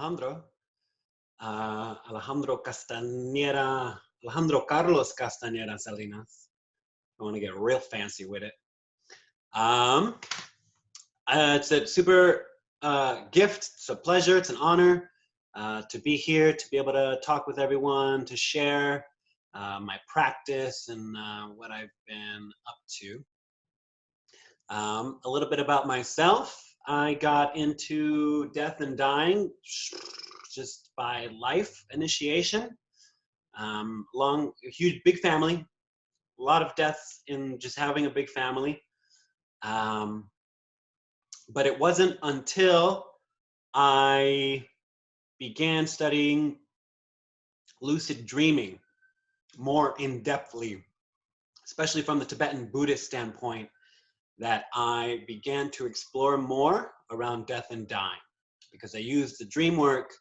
Alejandro. Alejandro Carlos Castañeda Salinas. I want to get real fancy with it. It's a super gift. It's a pleasure. It's an honor to be here, to be able to talk with everyone, to share my practice and what I've been up to. A little bit about myself. I got into death and dying just by life initiation. Big family, a lot of deaths in just having a big family. But it wasn't until I began studying lucid dreaming more in-depthly, especially from the Tibetan Buddhist standpoint, that I began to explore more around death and dying, because I used the dream work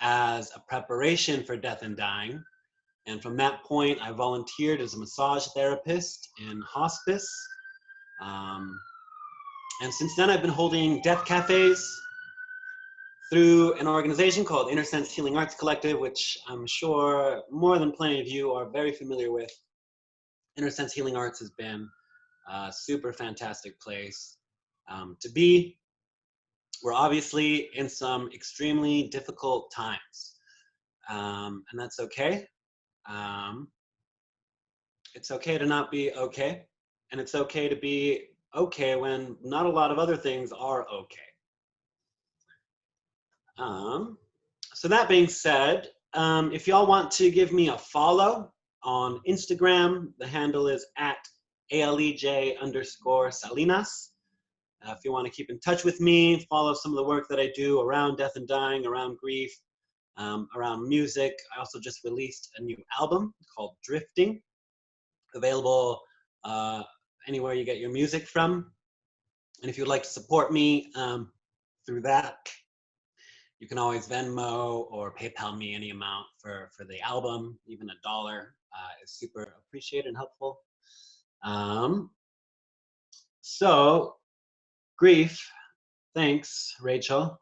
as a preparation for death and dying. And from that point, I volunteered as a massage therapist in hospice. And since then, I've been holding death cafes through an organization called Inner Sense Healing Arts Collective, which I'm sure more than plenty of you are very familiar with. Inner Sense Healing Arts has been a super fantastic place to be. We're obviously in some extremely difficult times, and that's okay. It's okay to not be okay, and it's okay to be okay when not a lot of other things are okay. So that being said, if y'all want to give me a follow on Instagram, the handle is @ALEJ_Salinas. If you want to keep in touch with me, follow some of the work that I do around death and dying, around grief, around music. I also just released a new album called Drifting, available anywhere you get your music from. And if you'd like to support me through that, you can always Venmo or PayPal me any amount for the album. Even $1 is super appreciated and helpful. So, grief. Thanks, Rachel.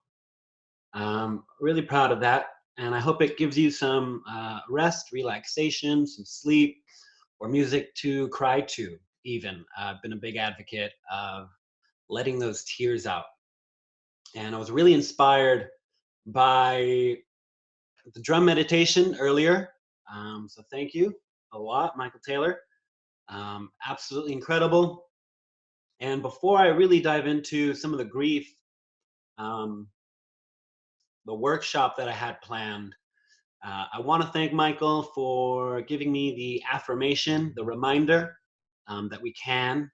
Really proud of that. And I hope it gives you some rest, relaxation, some sleep, or music to cry to, even. I've been a big advocate of letting those tears out. And I was really inspired by the drum meditation earlier. So thank you a lot, Michael Taylor. Absolutely incredible. And before I really dive into some of the grief, the workshop that I had planned, I want to thank Michael for giving me the affirmation, the reminder that we can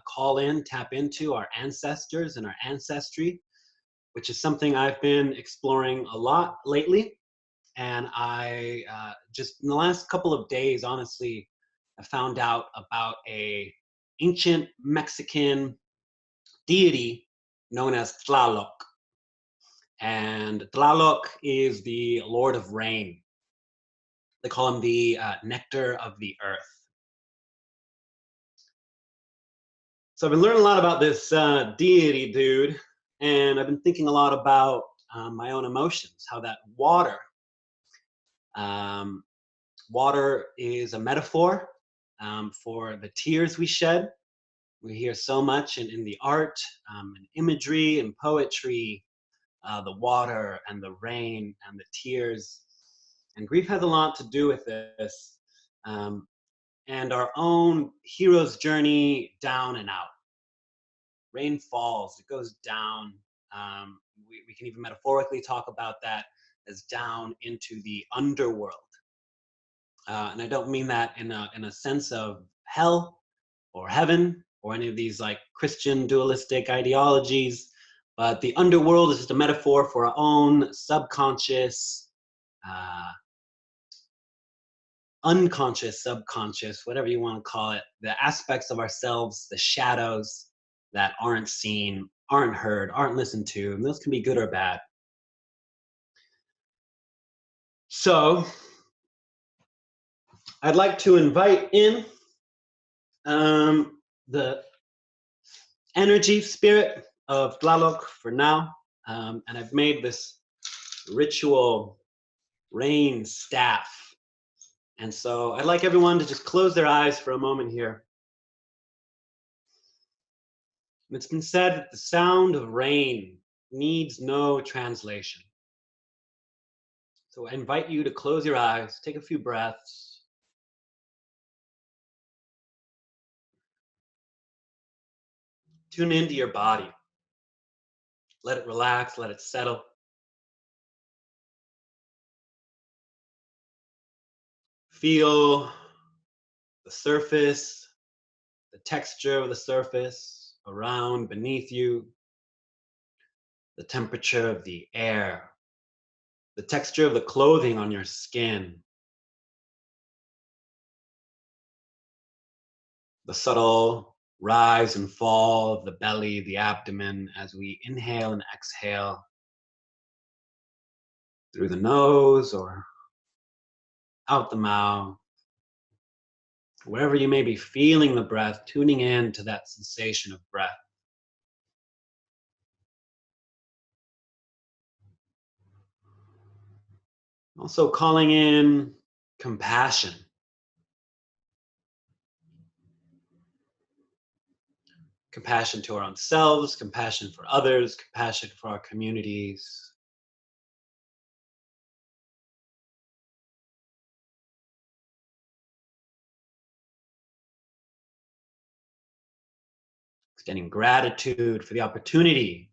call in, tap into our ancestors and our ancestry, which is something I've been exploring a lot lately. And I just in the last couple of days, honestly, I found out about a ancient Mexican deity known as Tlaloc. And Tlaloc is the Lord of Rain. They call him the nectar of the earth. So I've been learning a lot about this deity dude, and I've been thinking a lot about my own emotions, how that water is a metaphor for the tears we shed. We hear so much in the art, and imagery and poetry, the water and the rain and the tears. And grief has a lot to do with this, and our own hero's journey down and out. Rain falls, it goes down. We can even metaphorically talk about that as down into the underworld. And I don't mean that in a sense of hell or heaven or any of these like Christian dualistic ideologies, but the underworld is just a metaphor for our own subconscious, unconscious, subconscious, whatever you want to call it, the aspects of ourselves, the shadows that aren't seen, aren't heard, aren't listened to, and those can be good or bad. So I'd like to invite in the energy spirit of Tlaloc for now, and I've made this ritual rain staff. And so I'd like everyone to just close their eyes for a moment here. It's been said that the sound of rain needs no translation. So I invite you to close your eyes, take a few breaths. Tune into your body. Let it relax, let it settle. Feel the surface, the texture of the surface around, beneath you, the temperature of the air, the texture of the clothing on your skin, the subtle rise and fall of the belly, the abdomen, as we inhale and exhale through the nose or out the mouth. Wherever you may be feeling the breath, tuning in to that sensation of breath. Also calling in compassion. Compassion to our own selves, compassion for others, compassion for our communities. Extending gratitude for the opportunity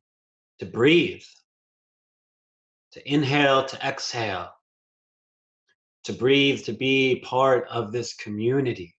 to breathe, to inhale, to exhale, to breathe, to be part of this community.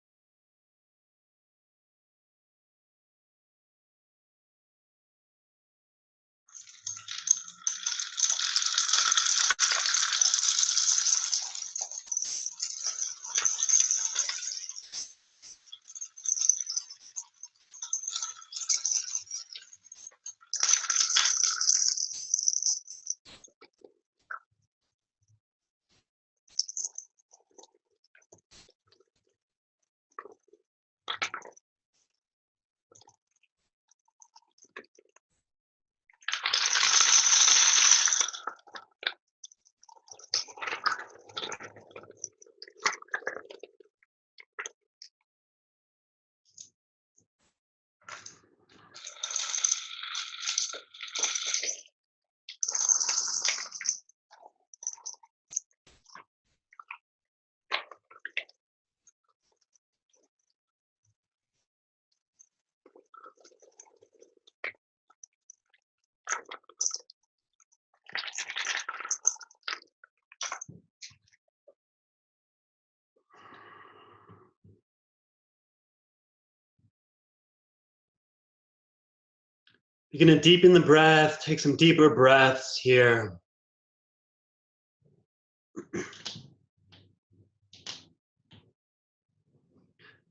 You're going to deepen the breath, take some deeper breaths here.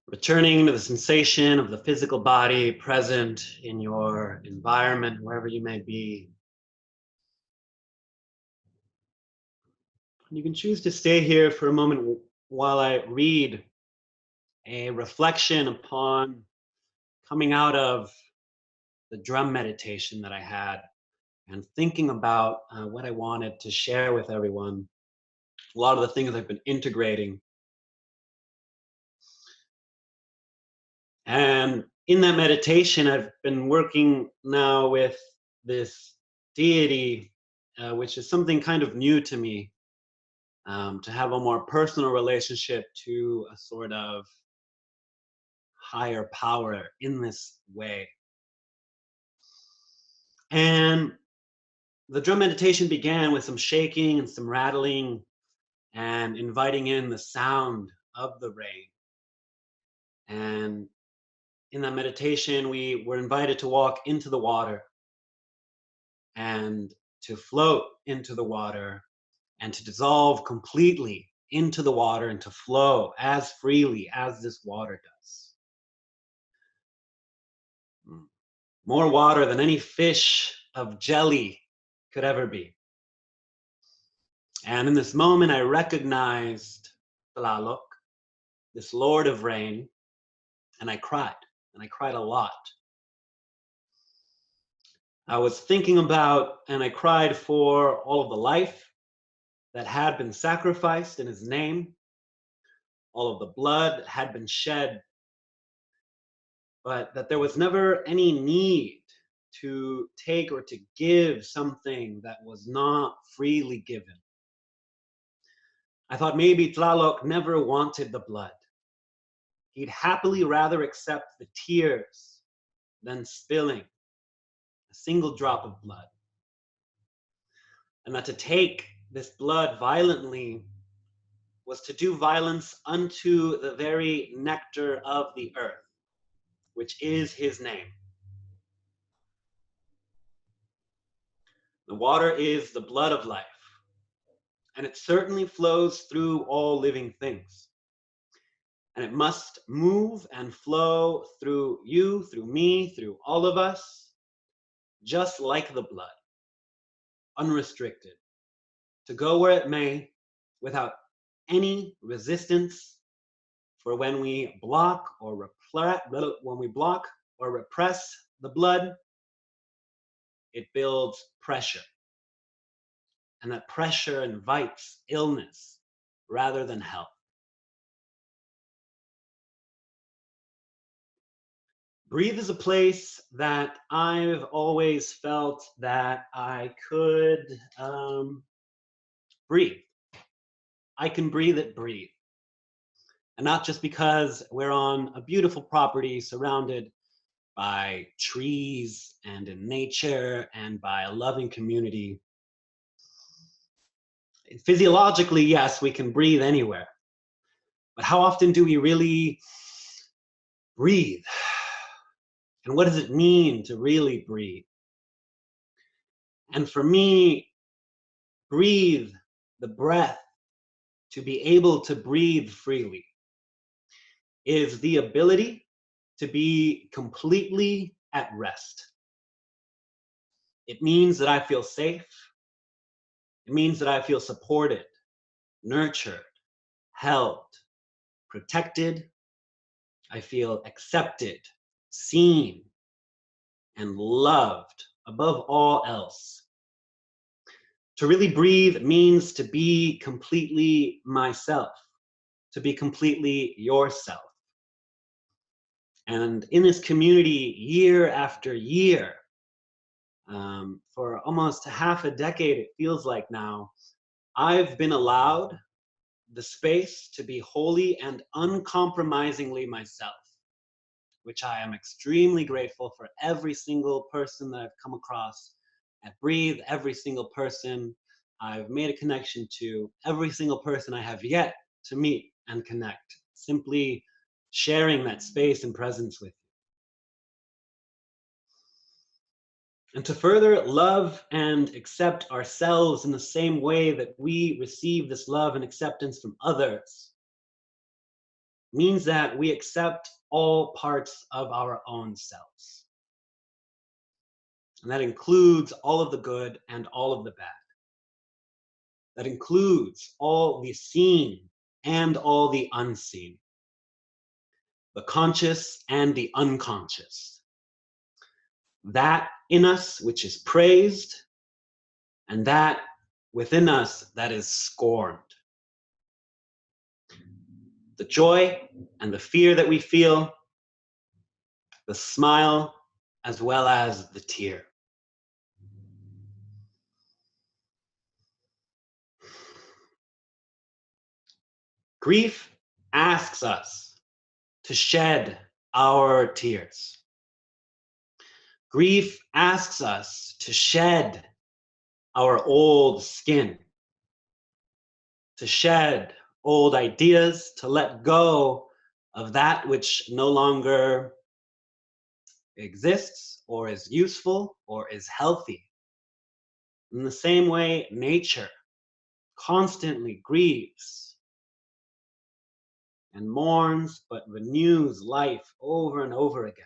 Returning to the sensation of the physical body present in your environment, wherever you may be. You can choose to stay here for a moment while I read a reflection upon coming out of the drum meditation that I had and thinking about what I wanted to share with everyone. A lot of the things I've been integrating. And in that meditation, I've been working now with this deity, which is something kind of new to me, to have a more personal relationship to a sort of higher power in this way. And the drum meditation began with some shaking and some rattling and inviting in the sound of the rain. And in that meditation, we were invited to walk into the water and to float into the water and to dissolve completely into the water and to flow as freely as this water does. More water than any fish of jelly could ever be. And in this moment, I recognized Tlaloc, this Lord of Rain, and I cried a lot. I was thinking about, and I cried for all of the life that had been sacrificed in his name, all of the blood that had been shed, but that there was never any need to take or to give something that was not freely given. I thought maybe Tlaloc never wanted the blood. He'd happily rather accept the tears than spilling a single drop of blood. And that to take this blood violently was to do violence unto the very nectar of the earth, which is his name. The water is the blood of life, and it certainly flows through all living things. And it must move and flow through you, through me, through all of us, just like the blood, unrestricted, to go where it may without any resistance. For when we block or repress the blood, it builds pressure. And that pressure invites illness rather than health. Breathe is a place that I've always felt that I could breathe. I can breathe it, breathe. And not just because we're on a beautiful property surrounded by trees and in nature and by a loving community. Physiologically, yes, we can breathe anywhere. But how often do we really breathe? And what does it mean to really breathe? And for me, breathe, the breath, to be able to breathe freely, is the ability to be completely at rest. It means that I feel safe. It means that I feel supported, nurtured, held, protected. I feel accepted, seen, and loved above all else. To really breathe means to be completely myself, to be completely yourself. And in this community, year after year, for almost half a decade, it feels like now, I've been allowed the space to be wholly and uncompromisingly myself, which I am extremely grateful for every single person that I've come across at Breathe, every single person I've made a connection to, every single person I have yet to meet and connect, simply sharing that space and presence with you. And to further love and accept ourselves in the same way that we receive this love and acceptance from others means that we accept all parts of our own selves. And that includes all of the good and all of the bad. That includes all the seen and all the unseen. The conscious and the unconscious. That in us which is praised, and that within us that is scorned. The joy and the fear that we feel, the smile as well as the tear. Grief asks us to shed our tears. Grief asks us to shed our old skin, to shed old ideas, to let go of that which no longer exists or is useful or is healthy. In the same way, nature constantly grieves and mourns, but renews life over and over again.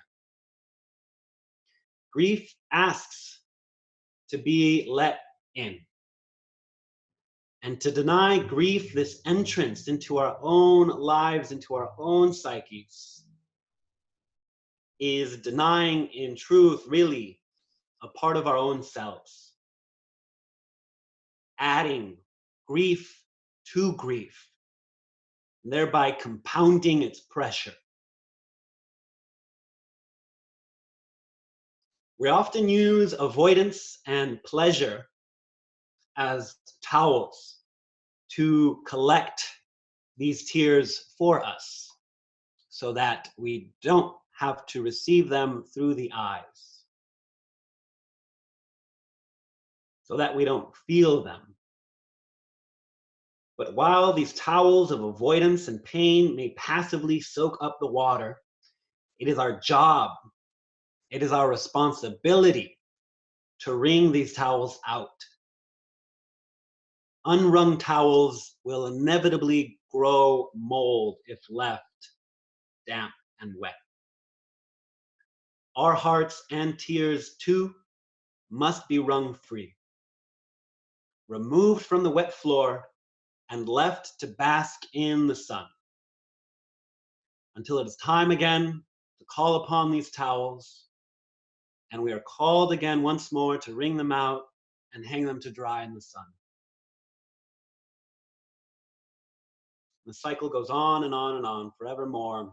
Grief asks to be let in. And to deny grief this entrance into our own lives, into our own psyches, is denying in truth, really, a part of our own selves. Adding grief to grief, thereby compounding its pressure. We often use avoidance and pleasure as towels to collect these tears for us so that we don't have to receive them through the eyes, so that we don't feel them. But while these towels of avoidance and pain may passively soak up the water, it is our job, it is our responsibility to wring these towels out. Unwrung towels will inevitably grow mold if left damp and wet. Our hearts and tears too must be wrung free, removed from the wet floor and left to bask in the sun until it is time again to call upon these towels, and we are called again once more to wring them out and hang them to dry in the sun. The cycle goes on and on and on forevermore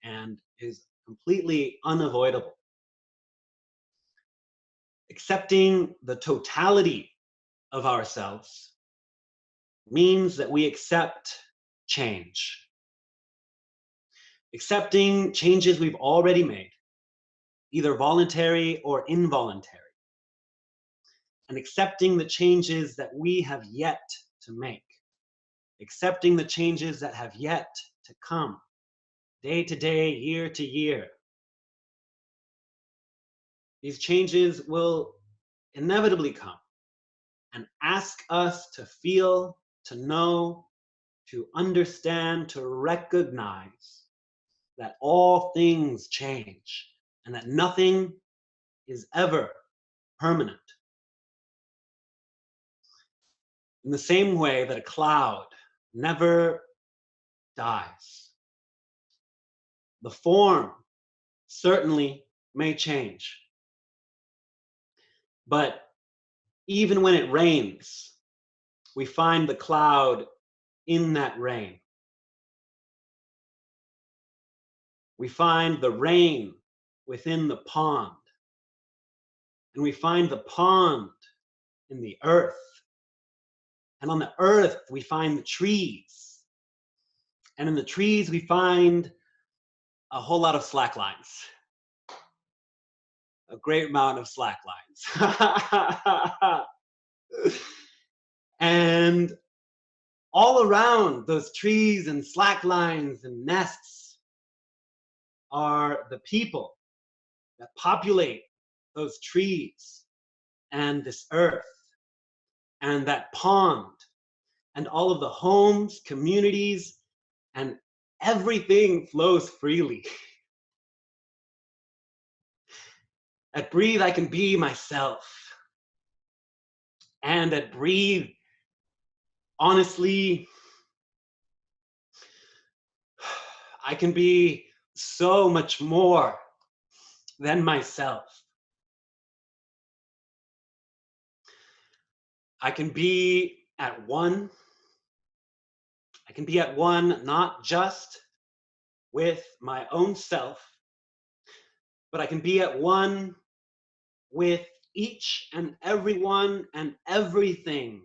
and is completely unavoidable. Accepting the totality of ourselves means that we accept change. Accepting changes we've already made, either voluntary or involuntary, and accepting the changes that we have yet to make, accepting the changes that have yet to come, day to day, year to year. These changes will inevitably come and ask us to feel, to know, to understand, to recognize that all things change and that nothing is ever permanent. In the same way that a cloud never dies, the form certainly may change, but even when it rains, we find the cloud in that rain. We find the rain within the pond, and we find the pond in the earth. And on the earth, we find the trees. And in the trees, we find a whole lot of slack lines. A great amount of slack lines. And all around those trees and slack lines and nests are the people that populate those trees and this earth and that pond and all of the homes, communities, and everything flows freely. At Breathe, I can be myself. And at Breathe, honestly, I can be so much more than myself. I can be at one. I can be at one not just with my own self, but I can be at one with each and everyone and everything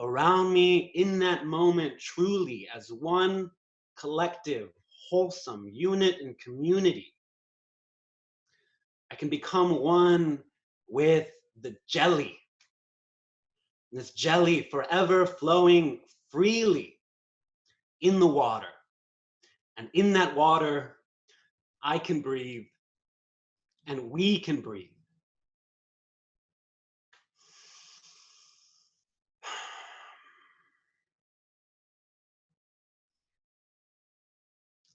around me in that moment, truly as one collective, wholesome unit and community. I can become one with the jelly, this jelly forever flowing freely in the water. And in that water, I can breathe and we can breathe.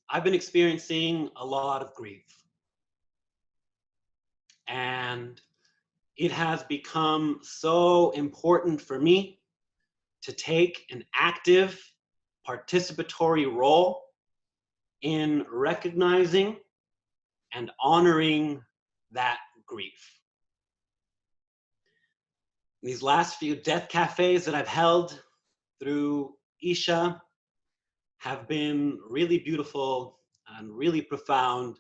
I've been experiencing a lot of grief, and it has become so important for me to take an active participatory role in recognizing and honoring that grief. These last few death cafes that I've held, through Isha have been really beautiful and really profound.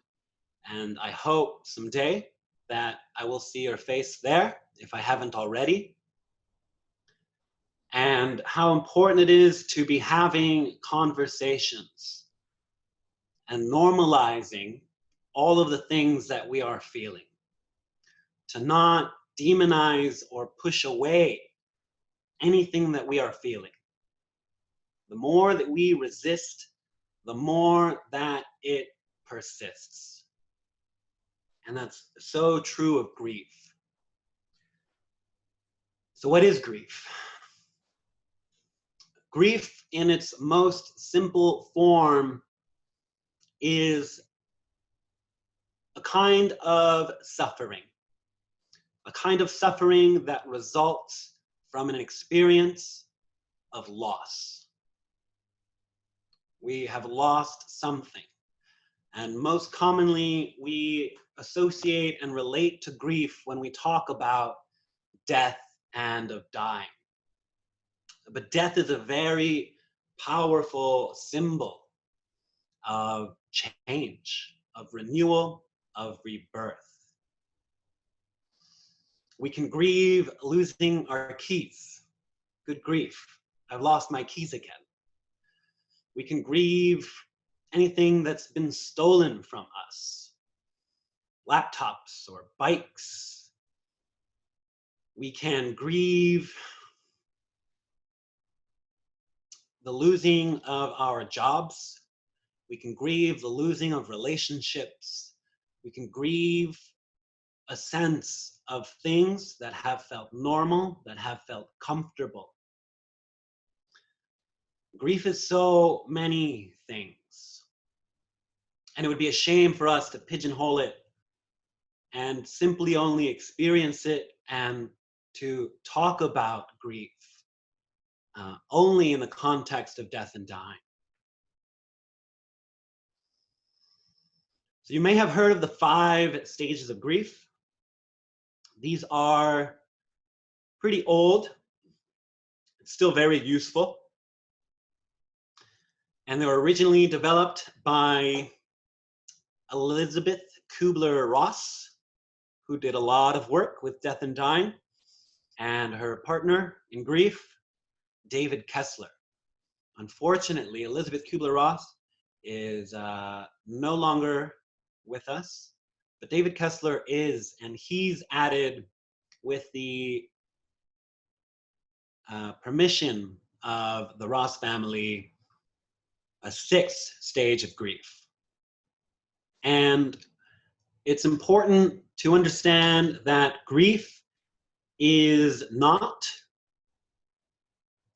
And I hope someday that I will see your face there, if I haven't already. And how important it is to be having conversations and normalizing all of the things that we are feeling. To not demonize or push away anything that we are feeling. The more that we resist, the more that it persists. And that's so true of grief. So what is grief? Grief in its most simple form is a kind of suffering. A kind of suffering that results from an experience of loss. We have lost something. And most commonly, we associate and relate to grief when we talk about death and of dying. But death is a very powerful symbol of change, of renewal, of rebirth. We can grieve losing our keys. Good grief, I've lost my keys again. We can grieve anything that's been stolen from us, laptops or bikes. We can grieve the losing of our jobs. We can grieve the losing of relationships. We can grieve a sense of things that have felt normal, that have felt comfortable. Grief is so many things. And it would be a shame for us to pigeonhole it and simply only experience it and to talk about grief only in the context of death and dying. So you may have heard of the 5 stages of grief. These are pretty old. It's still very useful. And they were originally developed by Elizabeth Kubler-Ross, who did a lot of work with death and dying, and her partner in grief, David Kessler. Unfortunately, Elizabeth Kubler-Ross is no longer with us, but David Kessler is, and he's added, with the permission of the Ross family, a 6th stage of grief. And it's important to understand that grief is not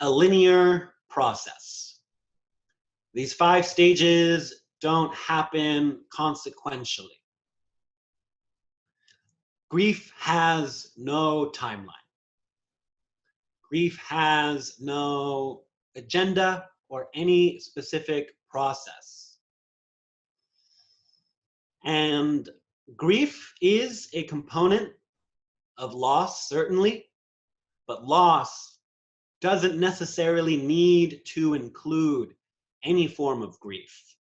a linear process. These 5 stages don't happen consequentially. Grief has no timeline. Grief has no agenda or any specific process. And grief is a component of loss, certainly, but loss doesn't necessarily need to include any form of grief.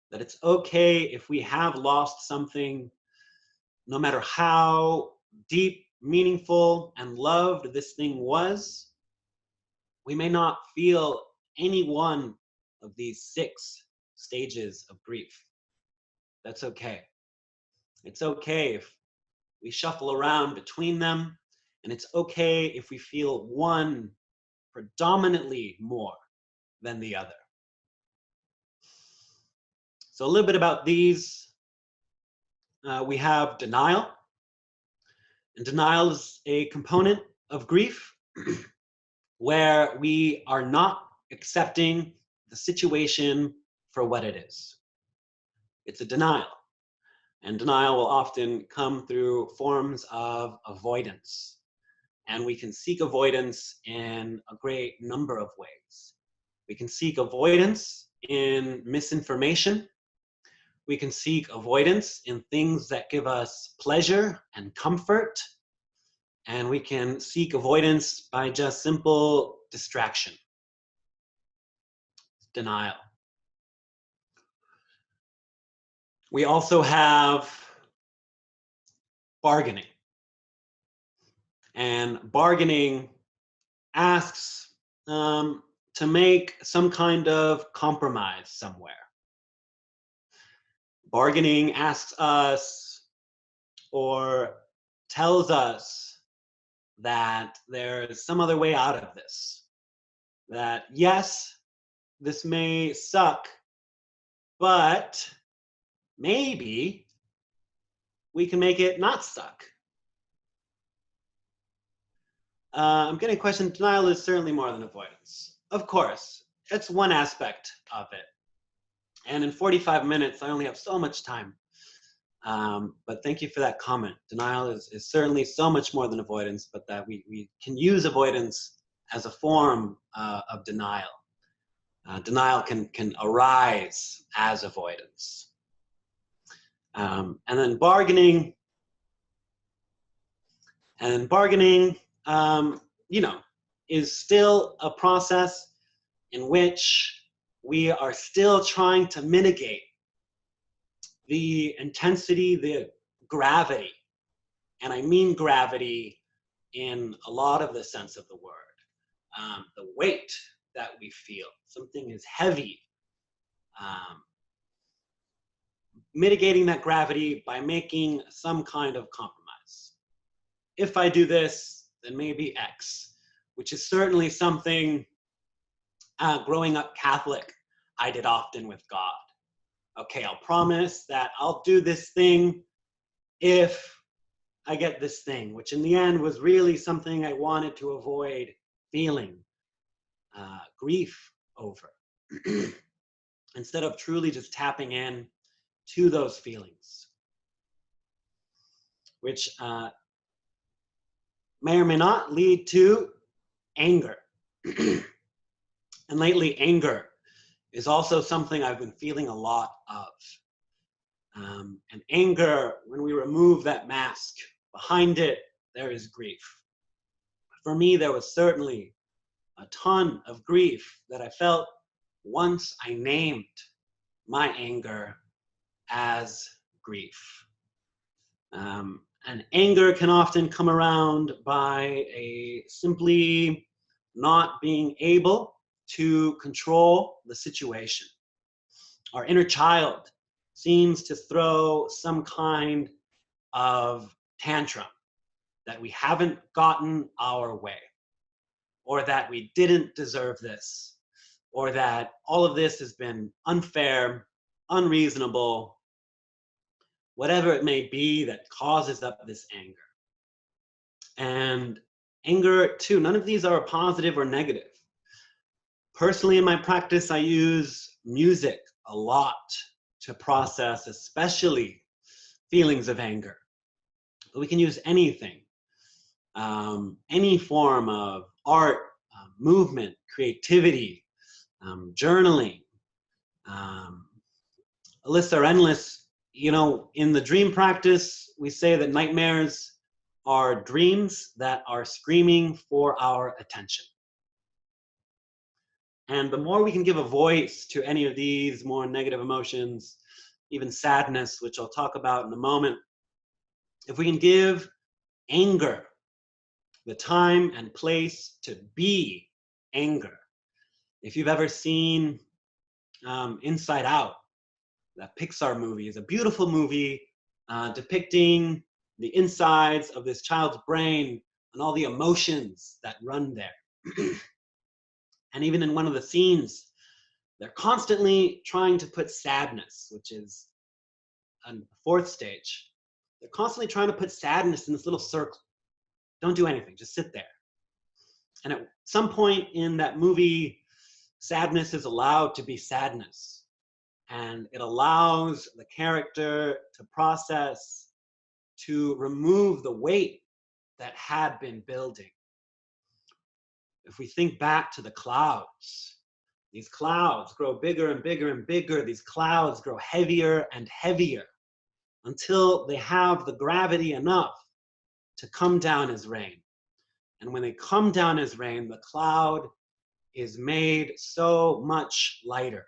That it's okay if we have lost something, no matter how deep, meaningful, and loved this thing was, we may not feel any one of these 6 stages of grief. That's okay. It's okay if we shuffle around between them, and it's okay if we feel one predominantly more than the other. So a little bit about these. We have denial. And denial is a component of grief where we are not accepting the situation for what it is. It's a denial. And denial will often come through forms of avoidance. And we can seek avoidance in a great number of ways. We can seek avoidance in misinformation. We can seek avoidance in things that give us pleasure and comfort. And we can seek avoidance by just simple distraction, denial. We also have bargaining. And bargaining asks to make some kind of compromise somewhere. Bargaining asks us or tells us that there's some other way out of this. That yes, this may suck, but maybe we can make it not suck. I'm getting a question. Denial is certainly more than avoidance. Of course, it's one aspect of it. And in 45 minutes, I only have so much time. But thank you for that comment. Denial is certainly so much more than avoidance, but that we can use avoidance as a form of denial. Denial can arise as avoidance. And then bargaining. And bargaining, is still a process in which we are still trying to mitigate the intensity, the gravity. And I mean gravity in a lot of the sense of the word. The weight that we feel. Something is heavy. Mitigating that gravity by making some kind of compromise. If I do this, then maybe X, which is certainly something growing up Catholic I did often with God. Okay, I'll promise that I'll do this thing if I get this thing, which in the end was really something I wanted to avoid feeling grief over. Instead of truly just tapping in to those feelings, which may or may not lead to anger. And lately, anger is also something I've been feeling a lot of. And anger, when we remove that mask, behind it, there is grief. For me, there was certainly a ton of grief that I felt once I named my anger as grief. And anger can often come around by simply not being able to control the situation. Our inner child seems to throw some kind of tantrum that we haven't gotten our way, or that we didn't deserve this, or that all of this has been unfair, unreasonable, whatever it may be that causes up this anger. And anger, too, none of these are positive or negative. Personally, in my practice, I use music a lot to process, especially feelings of anger. But we can use anything, any form of art, movement, creativity, journaling. Lists are endless. In the dream practice, we say that nightmares are dreams that are screaming for our attention. And the more we can give a voice to any of these more negative emotions, even sadness, which I'll talk about in a moment, if we can give anger the time and place to be anger. If you've ever seen Inside Out, that Pixar movie, is a beautiful movie depicting the insides of this child's brain and all the emotions that run there. And even in one of the scenes, they're constantly trying to put sadness, which is a fourth stage. They're constantly trying to put sadness in this little circle. Don't do anything, just sit there. And at some point in that movie, sadness is allowed to be sadness. And it allows the character to process, to remove the weight that had been building. If we think back to the clouds, these clouds grow bigger and bigger and bigger. These clouds grow heavier and heavier until they have the gravity enough to come down as rain. And when they come down as rain, the cloud is made so much lighter.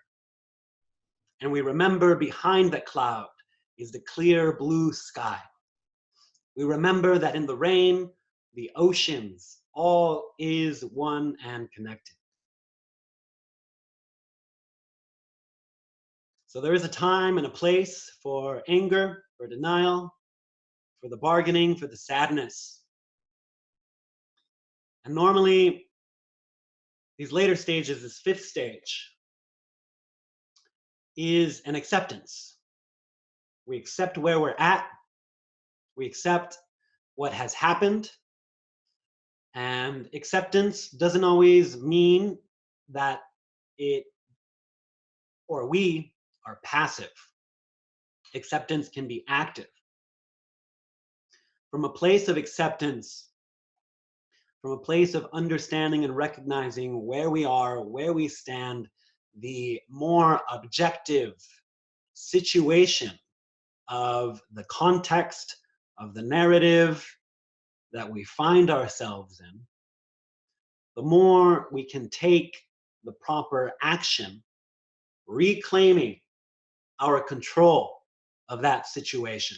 And we remember behind that cloud is the clear blue sky. We remember that in the rain, the oceans, all is one and connected. So there is a time and a place for anger, for denial, for the bargaining, for the sadness. And normally, these later stages, this fifth stage, is an acceptance. We accept where we're at. We accept what has happened. And acceptance doesn't always mean that it or we are passive. Acceptance can be active. From a place of acceptance, from a place of understanding and recognizing where we are, where we stand, the more objective situation of the context, of the narrative that we find ourselves in, the more we can take the proper action, reclaiming our control of that situation.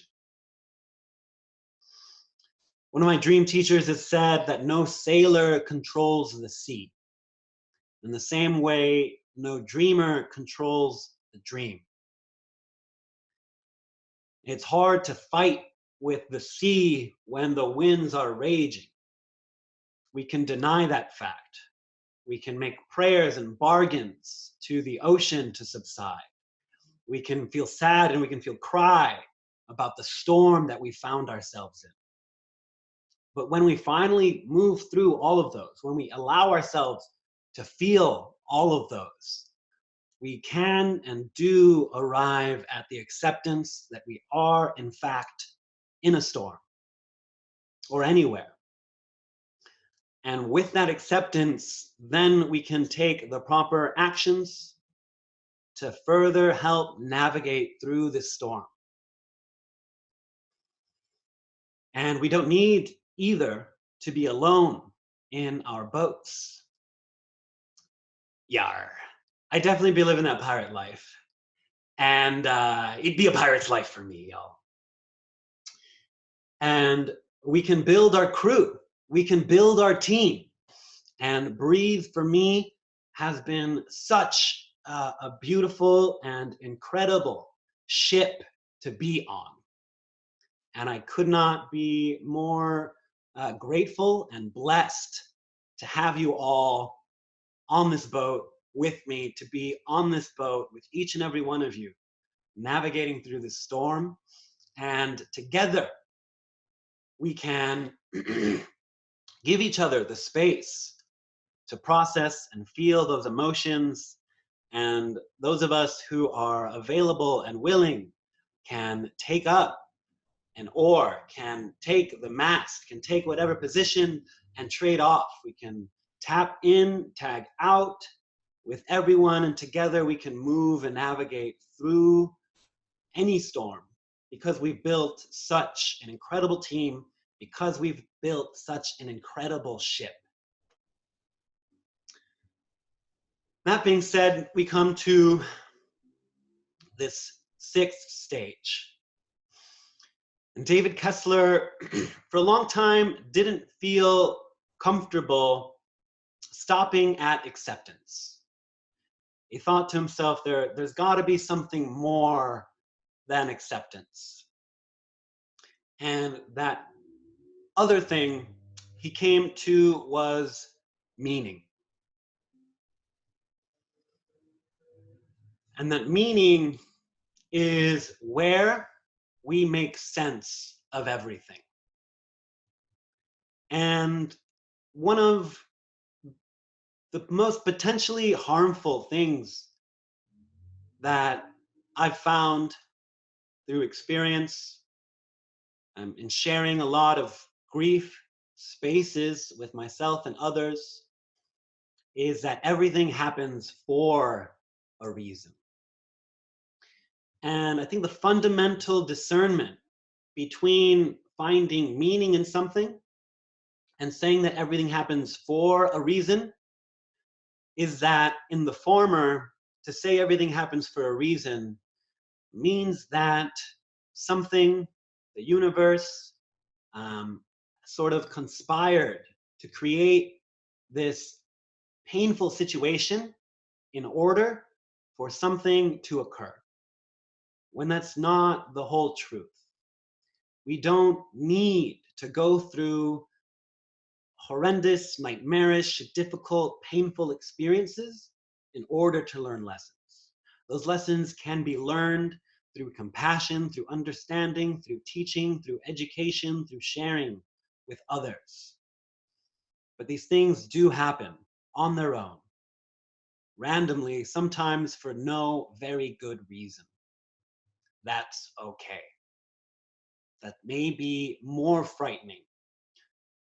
One of my dream teachers has said that no sailor controls the sea. In the same way, no dreamer controls the dream. It's hard to fight with the sea when the winds are raging. We can deny that fact. We can make prayers and bargains to the ocean to subside. We can feel sad and we can feel cry about the storm that we found ourselves in. But when we finally move through all of those, when we allow ourselves to feel all of those, we can and do arrive at the acceptance that we are, in fact, in a storm or anywhere. And with that acceptance, then we can take the proper actions to further help navigate through this storm. And we don't need either to be alone in our boats. Yar. I'd definitely be living that pirate life. And it'd be a pirate's life for me, y'all. And we can build our crew. We can build our team. And Breathe, for me, has been such a beautiful and incredible ship to be on. And I could not be more grateful and blessed to have you all on this boat with me, to be on this boat with each and every one of you, navigating through this storm. And together, we can give each other the space to process and feel those emotions. And those of us who are available and willing can take up an oar, can take the mast, can take whatever position and trade off. We can tap in, tag out with everyone, and together we can move and navigate through any storm because we've built such an incredible team, because we've built such an incredible ship. That being said, we come to this sixth stage. And David Kessler, for a long time, didn't feel comfortable stopping at acceptance. He thought to himself, there's got to be something more than acceptance. And that other thing he came to was meaning. And that meaning is where we make sense of everything. And one of the most potentially harmful things that I've found through experience in sharing a lot of grief spaces with myself and others is that everything happens for a reason. And I think the fundamental discernment between finding meaning in something and saying that everything happens for a reason is that in the former, to say everything happens for a reason means that something, the universe, um, sort of conspired to create this painful situation in order for something to occur, when that's not the whole truth. We don't need to go through horrendous, nightmarish, difficult, painful experiences in order to learn lessons. Those lessons can be learned through compassion, through understanding, through teaching, through education, through sharing with others. But these things do happen on their own, randomly, sometimes for no very good reason. That's okay. That may be more frightening,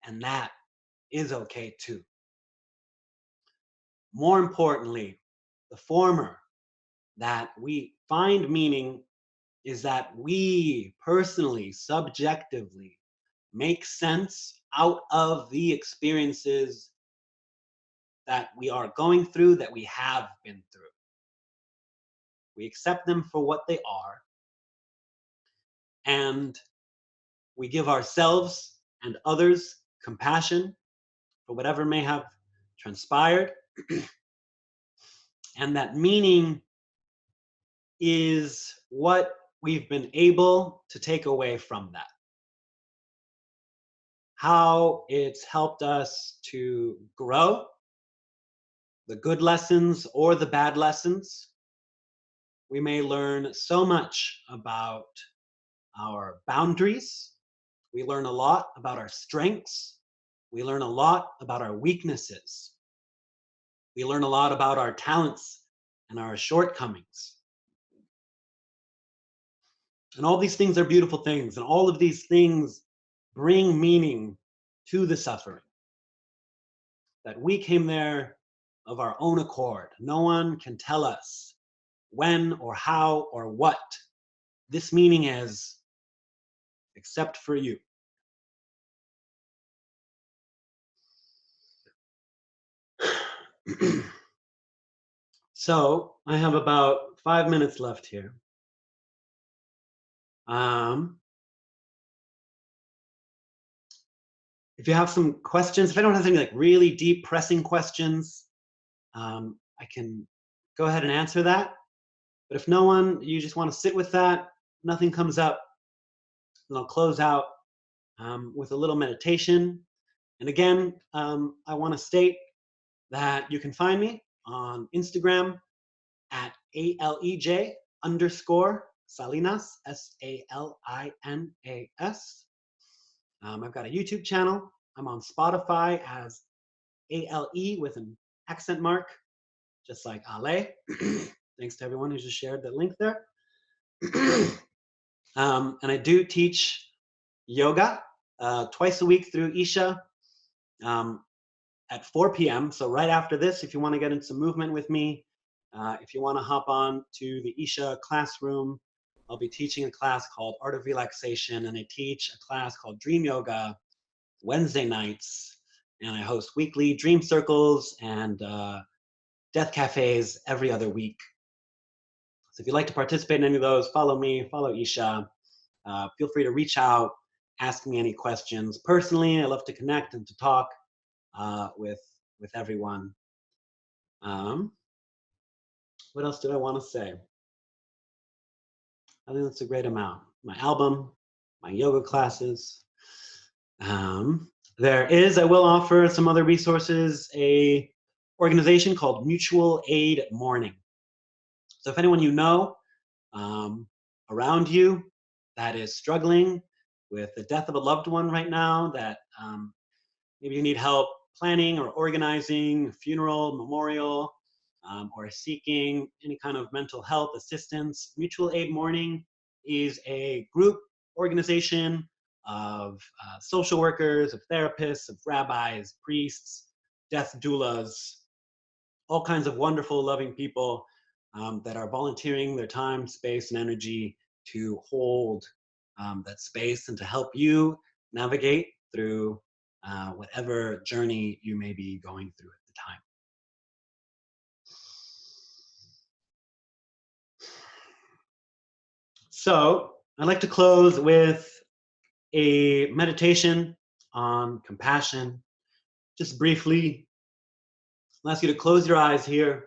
and that is okay too. More importantly, the former, that we find meaning, is that we personally, subjectively, make sense out of the experiences that we are going through, that we have been through. We accept them for what they are, and we give ourselves and others compassion for whatever may have transpired. And that meaning is what we've been able to take away from that. How it's helped us to grow, the good lessons or the bad lessons. We may learn so much about our boundaries. We learn a lot about our strengths. We learn a lot about our weaknesses. We learn a lot about our talents and our shortcomings. And all these things are beautiful things, and all of these things bring meaning to the suffering. That we came there of our own accord. No one can tell us when or how or what this meaning is, except for you. So I have about 5 minutes left here. If you have some questions, if anyone has any like really deep, pressing questions, I can go ahead and answer that. But if no one, you just want to sit with that, nothing comes up, then I'll close out with a little meditation. And again, I want to state that you can find me on Instagram at ALEJ underscore Salinas, Salinas. I've got a YouTube channel. I'm on Spotify as ALE with an accent mark, just like Ale. Thanks to everyone who just shared the link there. And I do teach yoga twice a week through Isha at 4 p.m. So right after this, if you want to get into some movement with me, if you want to hop on to the Isha classroom, I'll be teaching a class called Art of Relaxation, and I teach a class called Dream Yoga Wednesday nights, and I host weekly dream circles and death cafes every other week. So if you'd like to participate in any of those, follow me, follow Isha. Feel free to reach out, ask me any questions. Personally, I love to connect and to talk with everyone. What else did I want to say? I think that's a great amount. My album, my yoga classes. I will offer some other resources, a organization called Mutual Aid Mourning. So if anyone you know around you that is struggling with the death of a loved one right now, that maybe you need help planning or organizing a funeral, memorial, or seeking any kind of mental health assistance, Mutual Aid Mourning is a group organization of social workers, of therapists, of rabbis, priests, death doulas, all kinds of wonderful, loving people that are volunteering their time, space, and energy to hold that space and to help you navigate through whatever journey you may be going through at the time. So I'd like to close with a meditation on compassion. Just briefly, I'll ask you to close your eyes here.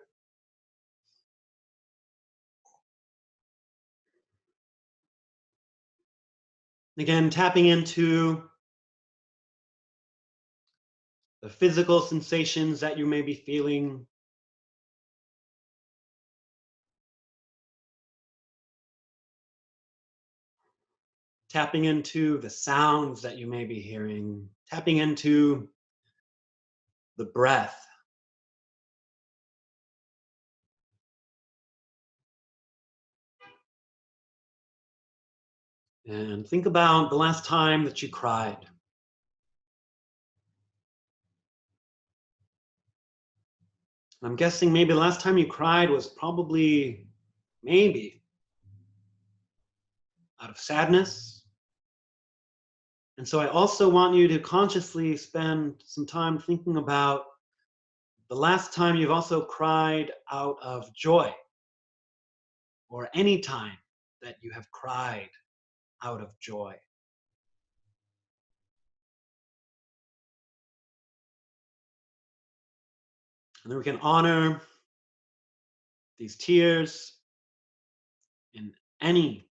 Again, tapping into the physical sensations that you may be feeling. Tapping into the sounds that you may be hearing. Tapping into the breath. And think about the last time that you cried. I'm guessing maybe the last time you cried was probably, maybe, out of sadness. And so I also want you to consciously spend some time thinking about the last time you've also cried out of joy, or any time that you have cried out of joy. And then we can honor these tears in any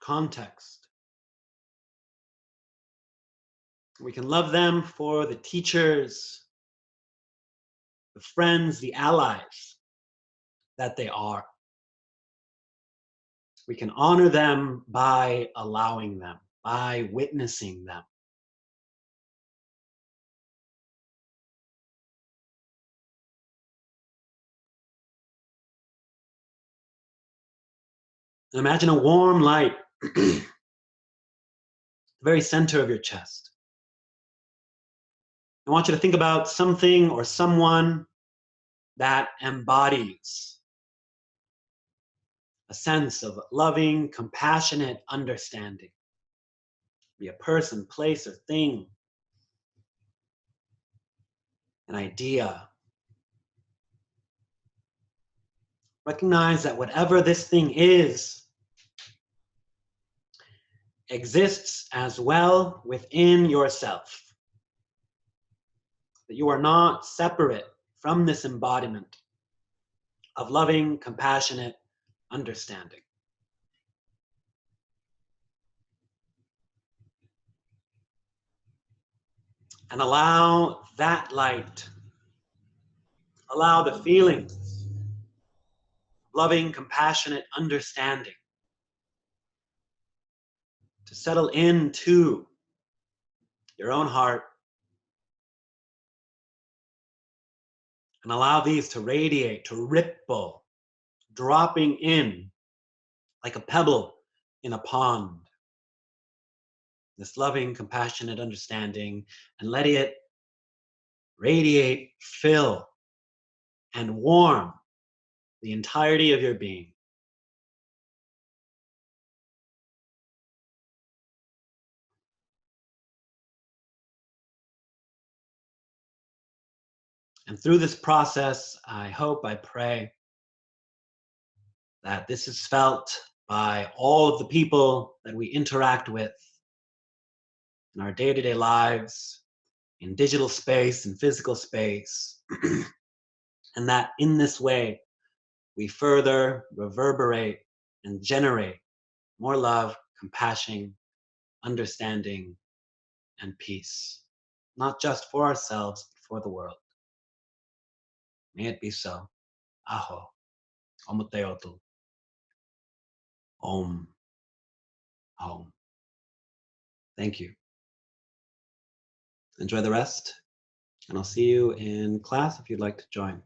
context. We can love them for the teachers, the friends, the allies that they are. We can honor them by allowing them, by witnessing them. And imagine a warm light, the very center of your chest. I want you to think about something or someone that embodies a sense of loving, compassionate understanding. Be a person, place, or thing, an idea. Recognize that whatever this thing is exists as well within yourself. That you are not separate from this embodiment of loving, compassionate understanding. And allow that light, allow the feelings of loving, compassionate understanding to settle into your own heart, and allow these to radiate, to ripple, dropping in like a pebble in a pond. This loving, compassionate understanding, and let it radiate, fill, and warm the entirety of your being. And through this process, I hope, I pray that this is felt by all of the people that we interact with in our day-to-day lives, in digital space and physical space, and that in this way, we further reverberate and generate more love, compassion, understanding, and peace, not just for ourselves, but for the world. May it be so. Aho. Omoteotl. Om. Home. Thank you. Enjoy the rest, and I'll see you in class if you'd like to join.